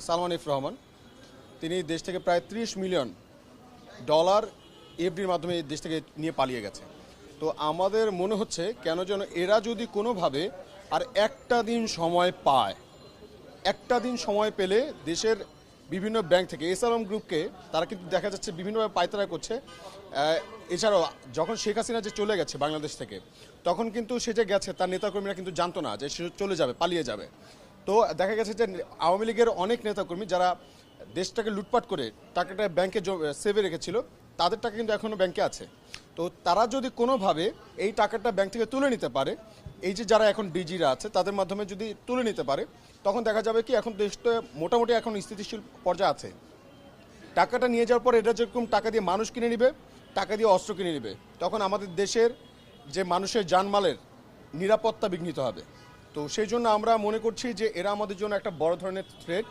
Salman F Rahman, তিনি দেশ থেকে প্রায় $30 মিলিয়ন এফডির মাধ্যমে এই দেশ থেকে নিয়ে পালিয়ে গেছে। তো আমাদের মনে হচ্ছে কেন যেন এরা যদি কোনোভাবে আর একটা দিন সময় পায়, একটা দিন সময় পেলে দেশের বিভিন্ন ব্যাংক থেকে এসআরএম গ্রুপকে তারা কিন্তু দেখা যাচ্ছে বিভিন্নভাবে পায়তারা করছে। এছাড়াও যখন শেখ হাসিনা যে চলে গেছে বাংলাদেশ থেকে, তখন কিন্তু সে যে গেছে তার নেতাকর্মীরা কিন্তু জানতো না যে সে চলে যাবে, পালিয়ে যাবে। তো দেখা গেছে যে আওয়ামী লীগের অনেক নেতাকর্মী যারা দেশটাকে লুটপাট করে টাকাটা ব্যাংকে সেভে রেখেছিল, তাদের টাকা কিন্তু এখনও ব্যাংকে আছে। তো তারা যদি কোনোভাবে এই টাকাটা ব্যাংক থেকে তুলে নিতে পারে, এই যে যারা এখন ডিজিরা আছে তাদের মাধ্যমে যদি তুলে নিতে পারে, তখন দেখা যাবে কি এখন দেশটা মোটামুটি এখন স্থিতিশীল পর্যায়ে আছে। টাকাটা নিয়ে যাওয়ার পর এটা যেরকম টাকা দিয়ে মানুষ কিনে নিবে, টাকা দিয়ে অস্ত্র কিনে নিবে, তখন আমাদের দেশের যে মানুষের জানমালের নিরাপত্তা বিঘ্নিত হবে। তো সেই জন্য আমরা মনে করছি যে এরা আমাদের জন্য একটা বড় ধরনের থ্রেট।